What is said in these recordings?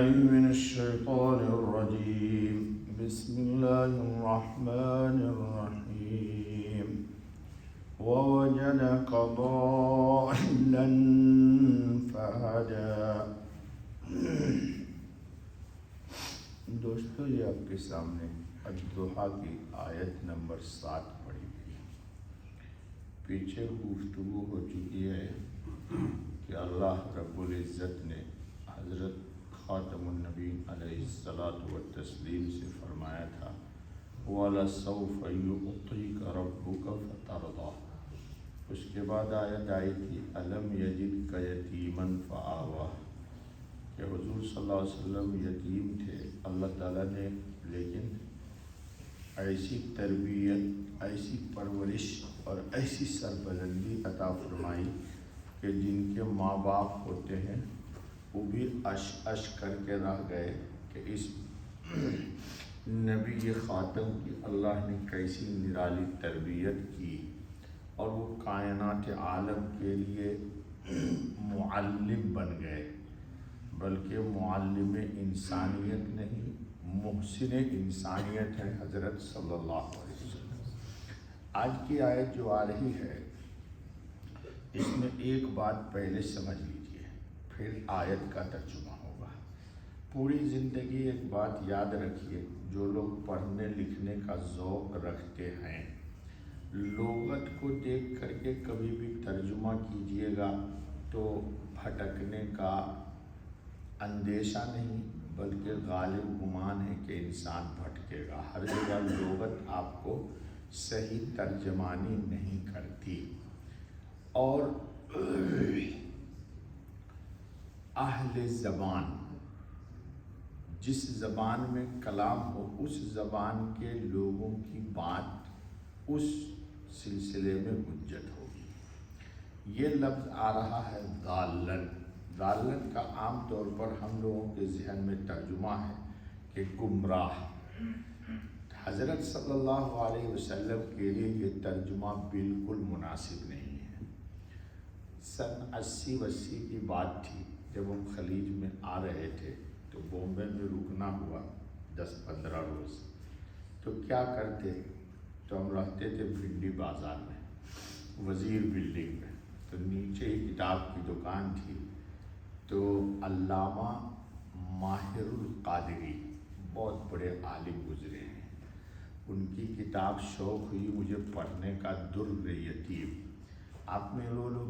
من الشيطان الرجيم بسم الله الرحمن الرحيم ووجدك ضالا فهدى. دوستو، یہ آپ کے سامنے الضحیٰ کی آیت نمبر 7 پڑھی گئی. پیچھے گفتگو ہو چکی ہے کہ اللہ رب العزت نے حضرت خاتم النبی علیہ الصلاۃ والتسلیم سے فرمایا تھا وَلَسَوْفَ يُعْطِيكَ رَبُّكَ فَتَرْضَىٰ. اس کے بعد آیت آئی تھی أَلَمْ يَجِدْكَ يَتِيمًا فَآوَىٰ، کہ حضور صلی اللہ علیہ وسلم یتیم تھے. اللہ تعالیٰ نے لیکن ایسی تربیت، ایسی پرورش اور ایسی سربلندی عطا فرمائی کہ جن کے ماں باپ ہوتے ہیں وہ بھی اش کر کے رہ گئے کہ اس نبی خاتم کی اللہ نے کیسی نرالی تربیت کی، اور وہ کائنات عالم کے لیے معلم بن گئے، بلکہ معلم انسانیت نہیں، محسن انسانیت ہے حضرت صلی اللہ علیہ وسلم. آج کی آیت جو آ رہی ہے اس میں ایک بات پہلے سمجھ لیجیے، پھر آیت کا ترجمہ ہوگا. پوری زندگی ایک بات یاد رکھیے، جو لوگ پڑھنے لکھنے کا ذوق رکھتے ہیں، لغت کو دیکھ کر کے کبھی بھی ترجمہ کیجیے گا تو بھٹکنے کا اندیشہ نہیں، بلکہ غالب گمان ہے کہ انسان بھٹکے گا. ہر جگہ لغت آپ کو صحیح ترجمانی نہیں کرتی، اور اہل زبان جس زبان میں کلام ہو اس زبان کے لوگوں کی بات اس سلسلے میں حجت ہوگی. یہ لفظ آ رہا ہے ضالن. ضالن کا عام طور پر ہم لوگوں کے ذہن میں ترجمہ ہے کہ گمراہ. حضرت صلی اللہ علیہ وسلم کے لیے یہ ترجمہ بالکل مناسب نہیں ہے. سن 80 کی بات تھی جب ہم خلیج میں آ رہے تھے تو بامبے میں رکنا ہوا 10-15 روز. تو کیا کرتے، تو ہم رہتے تھے بھنڈی بازار میں، وزیر بلڈنگ میں. تو نیچے ہی کتاب کی دکان تھی. تو علامہ ماہر القادری بہت بڑے عالم گزرے ہیں، ان کی کتاب شوق ہوئی مجھے پڑھنے کا، در یتیم. آپ میں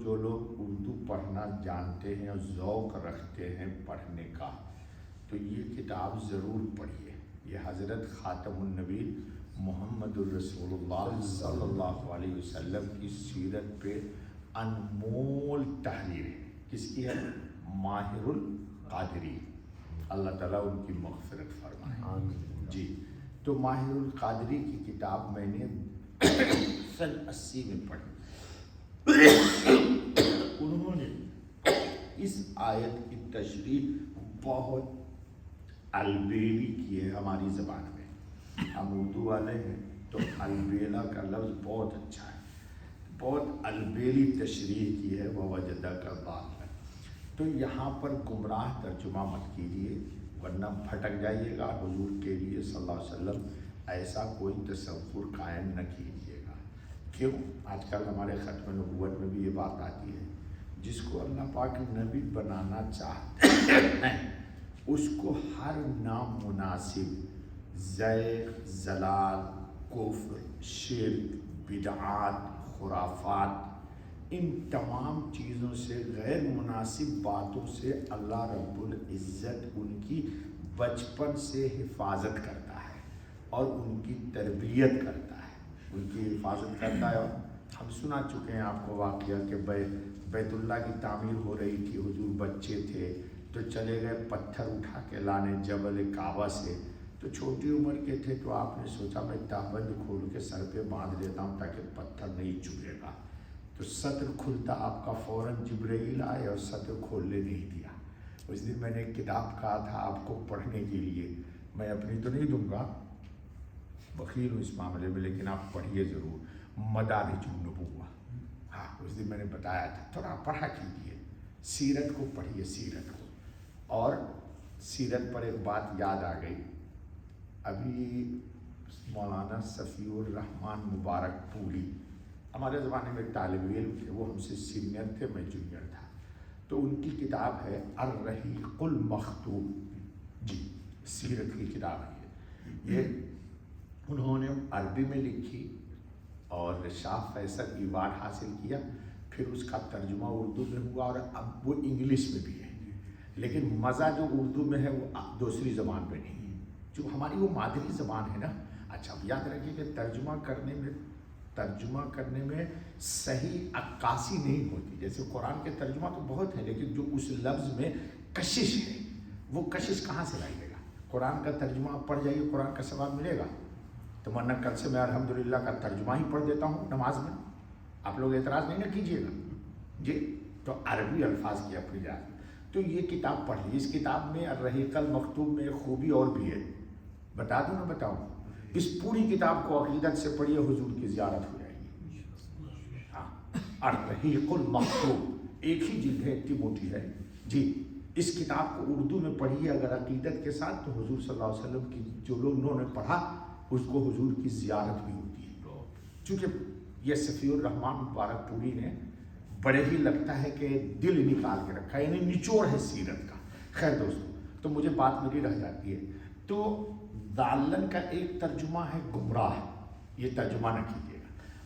جو لوگ اردو پڑھنا جانتے ہیں اور ذوق رکھتے ہیں پڑھنے کا، تو یہ کتاب ضرور پڑھیے. یہ حضرت خاتم النبی محمد الرسول اللہ صلی اللہ علیہ وسلم کی سیرت پہ انمول تحریر ہے. کس کی ہے؟ ماہر القادری. اللہ تعالیٰ ان کی مغفرت فرمائے. جی، تو ماہر القادری کی کتاب میں نے سن 80 میں پڑھی. انہوں نے اس آیت کی تشریح بہت البیلی کی ہے. ہماری زبان میں ہم اردو والے ہیں تو البیلا کا لفظ بہت اچھا ہے، بہت البیلی تشریح کی ہے ووجدک ضالا. تو یہاں پر گمراہ ترجمہ مت کیجیے ورنہ بھٹک جائیے گا. حضور کے لیے صلی اللہ علیہ وسلم ایسا کوئی تصور قائم نہ کیجیے گا. کیوں؟ آج کل ہمارے ختم نبوت میں بھی یہ بات آتی ہے، جس کو اللہ پاک نبی بنانا چاہتے ہیں اس کو ہر نامناسب زیغ، زلال، کفر، شرک، بدعات، خرافات، ان تمام چیزوں سے، غیر مناسب باتوں سے اللہ رب العزت ان کی بچپن سے حفاظت کرتا ہے اور ان کی تربیت کرتا ہے، ان کی حفاظت کرتا ہے. اور ہم سنا چکے ہیں آپ کو واقعہ کہ بیت اللہ کی تعمیر ہو رہی تھی، حضور بچے تھے تو چلے گئے پتھر اٹھا کے لانے جبل کعبہ سے. تو چھوٹی عمر کے تھے تو آپ نے سوچا میں تہبند کھول کے سر پہ باندھ لیتا ہوں تاکہ پتھر نہیں چبھے گا. تو سطر کھلتا آپ کا فوراً جبرائیل آئے اور سطر کھولنے نہیں دیا. اس دن میں نے ایک کتاب کہا تھا آپ کو پڑھنے کے لیے، میں اپنی تو نہیں دوں گا، بخیل ہوں اس معاملے میں، لیکن آپ پڑھیے ضرور، مدارج النبوہ. ہاں، اس دن میں نے بتایا تھا، تھوڑا پڑھا کیجیے، سیرت کو پڑھیے، سیرت کو. اور سیرت پر ایک بات یاد آ گئی. ابھی مولانا صفی الرحمان مبارک پوری ہمارے زمانے میں طالب علم تھے, وہ ہم سے سینئر تھے, میں جونیئر تھا. تو ان کی کتاب ہے الرحیق المختوم, جی سیرت کی کتاب ہے یہ انہوں نے عربی میں لکھی اور شاہ فیصل ایوارڈ حاصل کیا, پھر اس کا ترجمہ اردو میں ہوا اور اب وہ انگلش میں بھی ہے. لیکن مزہ جو اردو میں ہے وہ دوسری زبان پہ نہیں ہے, جو ہماری وہ مادری زبان ہے نا. اچھا اب یاد رکھیے کہ ترجمہ کرنے میں صحیح عکاسی نہیں ہوتی. جیسے قرآن کے ترجمہ تو بہت ہے, لیکن جو اس لفظ میں کشش ہے وہ کشش کہاں سے لائیے گا. قرآن کا ترجمہ آپ پڑھ جائیے, قرآن کا ثواب ملے گا. تو ورنہ کل سے میں الحمدللہ کا ترجمہ ہی پڑھ دیتا ہوں نماز میں, آپ لوگ اعتراض نہیں نہ کیجیے گا جی. تو عربی الفاظ کی اپنی جات. تو یہ کتاب پڑھ لی. اس کتاب میں الرحیق المختوم میں خوبی اور بھی ہے, بتا دوں نہ بتاؤں. اس پوری کتاب کو عقیدت سے پڑھیے, حضور کی زیارت ہو جائے گی. ہاں, الرحیق المختوم ایک ہی جلد ہے, اتنی موٹی ہے جی. اس کتاب کو اردو میں پڑھیے اگر عقیدت کے ساتھ, تو حضور صلی اللہ علیہ وسلم کی جو لوگوں نے پڑھا اس کو حضور کی زیارت بھی ہوتی ہے. چونکہ یہ صفی الرحمان مبارک پوری نے بڑے ہی لگتا ہے کہ دل نکال کے رکھا ہے, یعنی نچوڑ ہے سیرت کا. خیر دوستو, تو مجھے بات میری رہ جاتی ہے. تو ضالن کا ایک ترجمہ ہے گمراہ, یہ ترجمہ نہ کیجیے گا.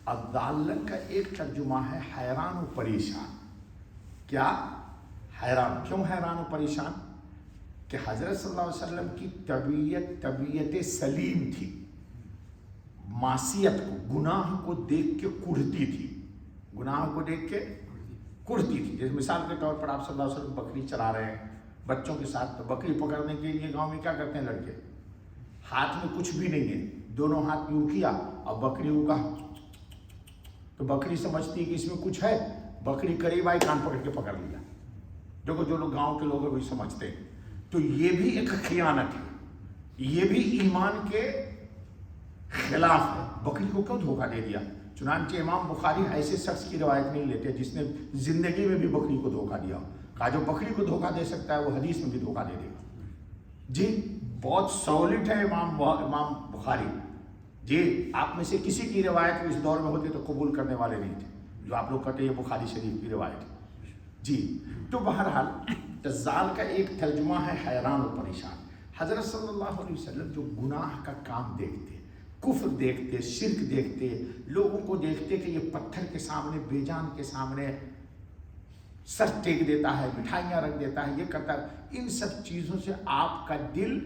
اب ضالن کا ایک ترجمہ ہے حیران و پریشان. کیا حیران؟ کیوں حیران و پریشان؟ کہ حضرت صلی اللہ علیہ وسلم کی طبیعت سلیم تھی, معصیت کو, گناہ کو دیکھ کے کڑھتی تھی. گناہ کو دیکھ کے کڑھتی تھی. جیسے مثال کے طور پر آپ صلی اللہ علیہ وسلم بکری چلا رہے ہیں بچوں کے ساتھ, تو بکری پکڑنے کے لیے گاؤں میں کیا کرتے ہیں لڑکے, ہاتھ میں کچھ بھی نہیں ہے, دونوں ہاتھ یوں کیا اور بکری کو کہا, تو بکری سمجھتی کہ اس میں کچھ ہے, بکری قریب آئی, کان پکڑ کے پکڑ لیا. دیکھو جو لوگ گاؤں کے لوگ ہیں وہی سمجھتے ہیں. تو یہ بھی ایک خیانت ہے, یہ بھی ایمان کے خلاف ہے. بکری کو کیوں دھوکہ دے دیا؟ چنانچہ امام بخاری ایسے شخص کی روایت نہیں لیتے جس نے زندگی میں بھی بکری کو دھوکہ دیا. کہا جو بکری کو دھوکہ دے سکتا ہے وہ حدیث میں بھی دھوکہ دے دے گا. جی بہت سولڈ ہے امام بخاری جی. آپ میں سے کسی کی روایت اس دور میں ہوتی تو قبول کرنے والے نہیں تھے, جو آپ لوگ کہتے ہیں بخاری شریف کی روایت جی. تو بہرحال ضال کا ایک ترجمہ ہے حیران و پریشان. حضرت صلی اللہ علیہ وسلم جو گناہ کا کام دیکھتے, کفر دیکھتے, شرک دیکھتے, لوگوں کو دیکھتے کہ یہ پتھر کے سامنے, بے جان کے سامنے سر ٹیک دیتا ہے, مٹھائیاں رکھ دیتا ہے, یہ کرتا ہے, ان سب چیزوں سے آپ کا دل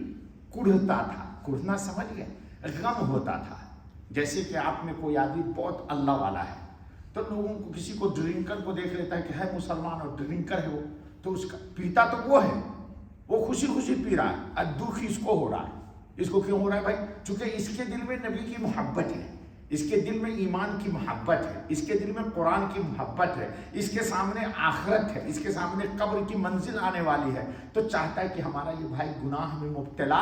کڑھتا تھا. کڑھنا سمجھ گئے, غم ہوتا تھا. جیسے کہ آپ میں کوئی آدمی بہت اللہ والا ہے, تو لوگوں کو, کسی کو ڈرنکر کو دیکھ لیتا ہے کہ ہے مسلمان اور ڈرنکر ہے وہ, تو اس کا پیتا تو وہ ہے, وہ خوشی خوشی پی رہا ہے, اور دکھ اس کو ہو رہا ہے. اس کو کیوں ہو رہا ہے بھائی؟ چونکہ اس کے دل میں نبی کی محبت ہے, اس کے دل میں ایمان کی محبت ہے, اس کے دل میں قرآن کی محبت ہے, اس کے سامنے آخرت ہے, اس کے سامنے قبر کی منزل آنے والی ہے. تو چاہتا ہے کہ ہمارا یہ بھائی گناہ میں مبتلا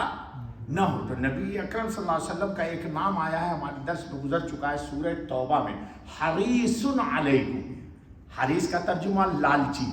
نہ ہو. تو نبی اکرم صلی اللہ علیہ وسلم کا ایک نام آیا ہے, ہمارے درس میں گزر چکا ہے سورہ توبہ میں, حریص علیکم. حریص کا ترجمہ لالچی.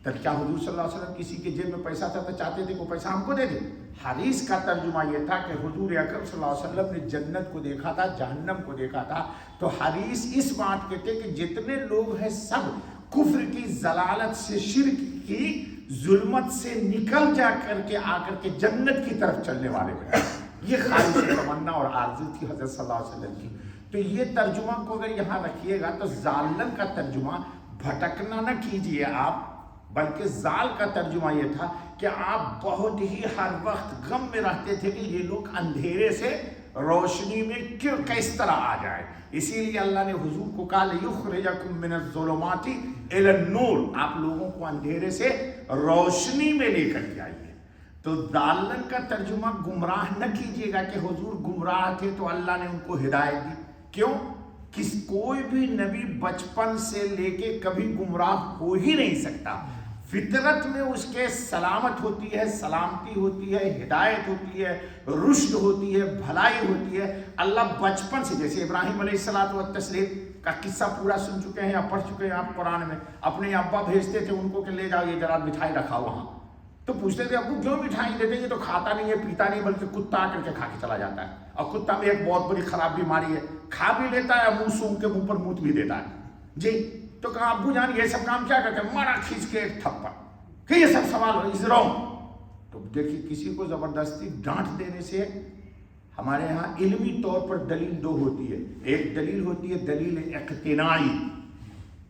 تب کیا حضور صلی اللہ علیہ وسلم کسی کے جیب میں پیسہ تھا تو چاہتے تھے کہ وہ پیسہ ہم کو دے دے؟ حریص کا ترجمہ یہ تھا کہ حضور اکرم صلی اللہ علیہ وسلم نے جنت کو دیکھا تھا, جہنم کو دیکھا تھا. تو حریص اس بات کے تھے کہ جتنے لوگ ہیں سب کفر کی ضلالت سے, شرک کی ظلمت سے نکل جا کر کے جنت کی طرف چلنے والے ہیں. یہ خالص تمنا اور آرزو تھی حضرت صلی اللہ علیہ وسلم کی. تو یہ ترجمہ کو اگر یہاں رکھیے گا تو ضالن کا ترجمہ بھٹکنا نہ کیجئے آپ, بلکہ ضال کا ترجمہ یہ تھا کہ آپ بہت ہی ہر وقت غم میں رہتے تھے کہ یہ لوگ اندھیرے سے روشنی میں کس طرح آ جائے. اسی لیے اللہ نے حضور کو کہا لِيُخْرِجَكُم مِّنَ الظُّلُمَاتِ إِلَى النُّورِ, آپ لوگوں کو اندھیرے سے روشنی میں لے کر کے آئیے. تو ضالن کا ترجمہ گمراہ نہ کیجیے گا کہ حضور گمراہ تھے تو اللہ نے ان کو ہدایت دی. کیوں؟ کوئی بھی نبی بچپن سے لے کے کبھی گمراہ ہو ہی نہیں سکتا. فطرت میں اس کے سلامت ہوتی ہے, سلامتی ہوتی ہے, ہدایت ہوتی ہے, رشد ہوتی ہے, بھلائی ہوتی ہے. اللہ بچپن سے, جیسے ابراہیم علیہ الصلوۃ والتسلیم کا قصہ پورا سن چکے ہیں یا پڑھ چکے ہیں آپ قرآن میں, اپنے ابا بھیجتے تھے ان کو کہ لے جاؤ یہ ذرا مٹھائی رکھا وہاں, تو پوچھتے تھے ابو کیوں مٹھائی دیتے ہیں؟ یہ تو کھاتا نہیں ہے پیتا نہیں بلکہ کتا آ کر کے کھا کے چلا جاتا ہے، اور کتا میں ایک بہت بڑی خراب بیماری ہے، کھا بھی لیتا ہے منہ سونگھ کے منہ پر موت بھی دیتا ہے جی۔ تو کہا ابو جان یہ سب کام کیا کرتے ہیں؟ مارا کھینچ کے ایک تھپڑ کہ یہ سب سوال از رانگ۔ تو دیکھیے کسی کو زبردستی ڈانٹ دینے سے، ہمارے ہاں علمی طور پر دلیل دو ہوتی ہے، ایک دلیل ہوتی ہے دلیل اقتناعی،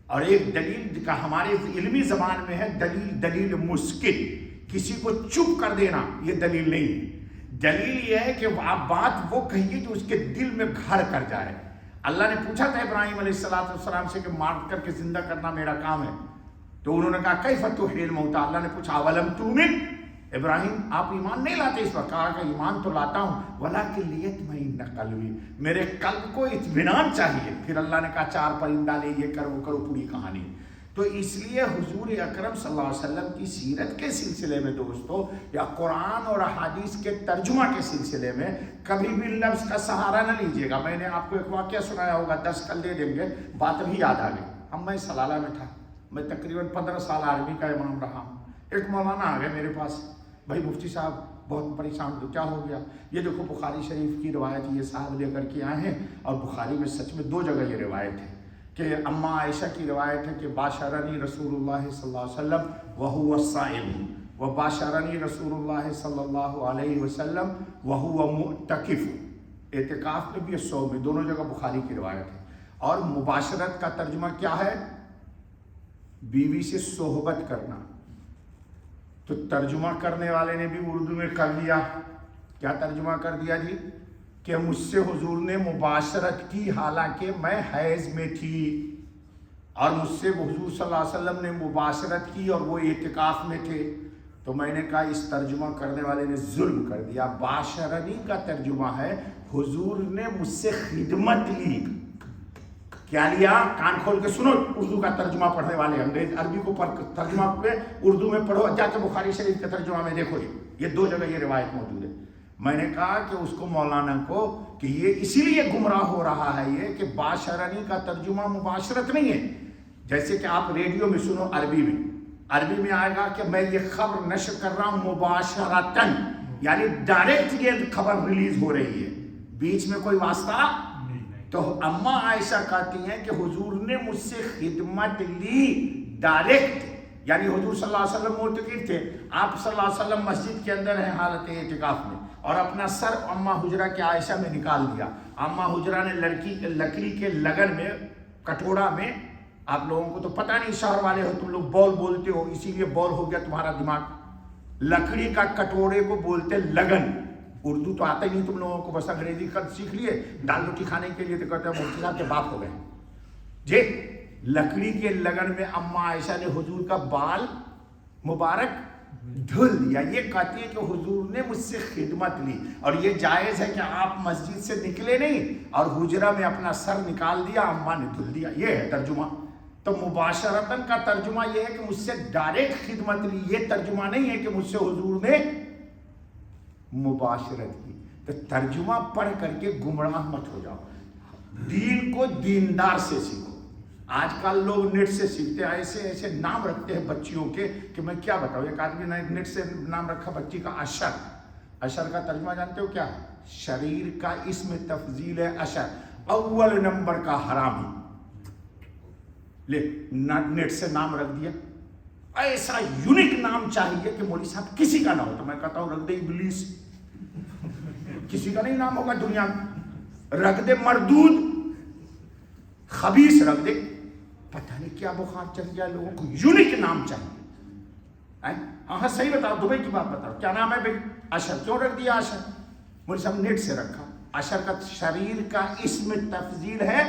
اور ایک دلیل کا ہمارے علمی زبان میں ہے دلیل مسکت، کسی کو چپ کر دینا یہ دلیل نہیں ہے۔ دلیل یہ ہے کہ آپ بات وہ کہیے جو اس کے دل میں گھر کر جائے۔ اللہ نے پوچھا تھا ابراہیم علیہ السلام سے کہ مار کر کے زندہ کرنا میرا کام ہے، تو انہوں نے کہا کیف تحیی الموتی، اللہ نے پوچھا اولم تؤمن، ابراہیم آپ ایمان نہیں لاتے اس وقت؟ کہا کہ ایمان تو لاتا ہوں ولکن لیطمئن قلبی، میرے قلب کو اطمینان چاہیے۔ پھر اللہ نے کہا 4 پرندہ لے، یہ کرو کرو، پوری کہانی۔ تو اس لیے حضور اکرم صلی اللہ علیہ وسلم کی سیرت کے سلسلے میں دوستو، یا قرآن اور احادیث کے ترجمہ کے سلسلے میں کبھی بھی لفظ کا سہارا نہ لیجیے گا۔ میں نے آپ کو ایک واقعہ سنایا ہوگا، 10 کل دے دیں گے، بات بھی یاد آ گئی۔ میں سلالہ میں تھا، میں تقریباً 15 سال عربی کا امام رہا ہوں۔ ایک مولانا آ گئے میرے پاس، بھائی مفتی صاحب بہت پریشان ہو، کیا ہو گیا؟ یہ دیکھو بخاری شریف کی روایت یہ صاحب لے کر کے آئے ہیں، اور بخاری میں سچ میں 2 جگہ یہ روایت ہے کہ اما عائشہ کی روایت ہے کہ باشرنی رسول اللہ صلی اللہ علیہ وسلم وہو صائم، و باشرنی رسول اللہ صلی اللہ علیہ وسلم وہو معتکف، اعتکاف میں بھی صوم میں، دونوں جگہ بخاری کی روایت ہے۔ اور مباشرت کا ترجمہ کیا ہے؟ بیوی سے صحبت کرنا۔ تو ترجمہ کرنے والے نے بھی اردو میں کر لیا، کیا ترجمہ کر دیا جی؟ کہ مجھ سے حضور نے مباشرت کی حالانکہ میں حیض میں تھی، اور مجھ سے حضور صلی اللہ علیہ وسلم نے مباشرت کی اور وہ اعتکاف میں تھے۔ تو میں نے کہا اس ترجمہ کرنے والے نے ظلم کر دیا۔ باشرنی کا ترجمہ ہے حضور نے مجھ سے خدمت لی۔ کیا لیا؟ کان کھول کے سنو، اردو کا ترجمہ پڑھنے والے انگریز عربی کو ترجمہ پہ اردو میں پڑھو، جا کے بخاری شریف کے ترجمہ میں دیکھو، یہ 2 جگہ یہ روایت موجود ہے۔ میں نے کہا کہ اس کو مولانا کو کہ یہ اسی لیے گمراہ ہو رہا ہے یہ کہ باشرنی کا ترجمہ مباشرت نہیں ہے۔ جیسے کہ آپ ریڈیو میں سنو، عربی میں آئے گا کہ میں یہ خبر نشر کر رہا ہوں مباشرتاً، یعنی ڈائریکٹ یہ خبر ریلیز ہو رہی ہے، بیچ میں کوئی واسطہ۔ تو اما عائشہ کہتی ہیں کہ حضور نے مجھ سے خدمت لی ڈائریکٹ، یعنی حضور صلی اللہ علیہ وسلم معتکف تھے، آپ صلی اللہ علیہ وسلم مسجد کے اندر ہیں حالت اعتکاف میں، اور اپنا سر اما حجرہ کے عائشہ میں نکال دیا۔ اما حجرہ نے لکڑی کے لگن میں، کٹورا میں، آپ لوگوں کو تو پتہ نہیں، شہر والے ہو تم لوگ بول بولتے ہو، اسی لیے بول ہو گیا تمہارا دماغ۔ لکڑی کا کٹورے کو بولتے لگن، اردو تو آتا ہی نہیں تم لوگوں کو، بس انگریزی خط سیکھ لیے، دال روٹی کھانے کے لیے تو کہتے ہیں مفتی صاحب کے باپ ہو گئے جی۔ لکڑی کے لگن میں اما عائشہ نے حضور کا بال مبارک دھل دیا۔ یہ کہتی ہے کہ حضور نے مجھ سے خدمت لی، اور یہ جائز ہے کہ آپ مسجد سے نکلے نہیں اور حجرہ میں اپنا سر نکال دیا، اما نے دھل دیا، یہ ہے ترجمہ۔ تو مباشرتاً کا ترجمہ یہ ہے کہ مجھ سے ڈائریکٹ خدمت لی، یہ ترجمہ نہیں ہے کہ مجھ سے حضور نے مباشرت کی۔ تو ترجمہ پڑھ کر کے گمراہ مت ہو جاؤ، دین کو دیندار سے سیکھو۔ آج کل لوگ نیٹ سے سیکھتے ہیں، ایسے ایسے نام رکھتے ہیں بچیوں کے کہ میں کیا بتاؤں۔ ایک آدمی نے نیٹ سے نام رکھا بچی کا اشر۔ اشر کا ترجمہ جانتے ہو کیا ہے؟ شریر کا اسم تفضیل ہے اشر، اول نمبر کا حرامی۔ لے نیٹ سے نام رکھ دیا، ایسا یونیک نام چاہیے کہ مولوی صاحب کسی کا نہ ہو، تو میں کہتا ہوں رکھ دے ابلیس، کسی کا نہیں نام ہوگا دنیا میں، رکھ دے مردود، خبیث رکھ دے، پتہ نہیں کیا بخار چل گیا لوگوں کو، یونیک نام چاہیے۔ ہاں صحیح بتاؤ، دبئی کی بات بتاؤ، کیا نام ہے بھائی؟ اشر۔ کیوں رکھ دیا اشر؟ مولوی صاحب نیٹ سے رکھا۔ اشر کا شریر کا اسم تفضیل ہے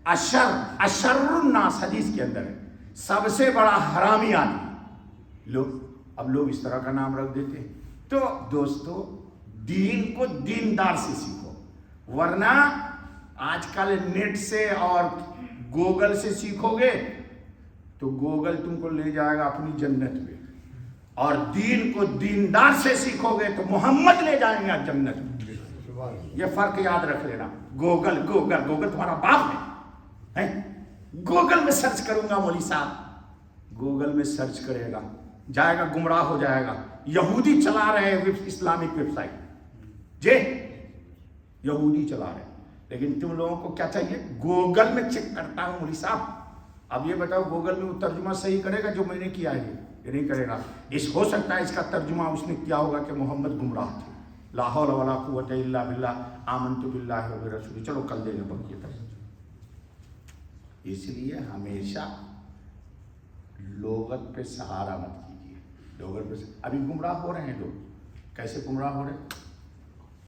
اشر، اشر الناس حدیث کے اندر ہے، سب سے بڑا حرامی آدمی۔ اب لوگ اس طرح کا نام رکھ دیتے ہیں۔ تو دوستو دین کو دیندار سے سیکھو، ورنہ آج کل نیٹ سے اور گوگل سے سیکھو گے تو گوگل تم کو لے جائے گا اپنی جنت میں، اور دین کو دیندار سے سیکھو گے تو محمد لے جائیں گے جنت میں۔ یہ فرق یاد رکھ لینا۔ گوگل تمہارا باپ ہے، گوگل میں سرچ کروں گا مولوی صاحب، گوگل میں سرچ کرے گا، جائے گا گمراہ ہو جائے گا، یہودی چلا رہے ہیں اسلامک ویب سائٹ جی، یہودی چلا رہے ہیں، لیکن تم لوگوں کو کیا چاہیے؟ گوگل میں چیک کرتا ہوں مولوی صاحب، اب یہ بتاؤ گوگل میں وہ ترجمہ صحیح کرے گا جو میں نے کیا ہے؟ یہ نہیں کرے گا۔ ہو سکتا ہے اس کا ترجمہ اس نے کیا ہوگا کہ محمد گمراہ تھے، لا حول ولا قوت الا باللہ، آمنت باللہ و برسولہ، چلو کل دے گے بقیہ ترجمہ۔ اس لیے ہمیشہ لغت پہ سہارا مت کیجیے، لغت پہ ابھی گمراہ ہو رہے ہیں لوگ، کیسے گمراہ ہو رہے ہیں؟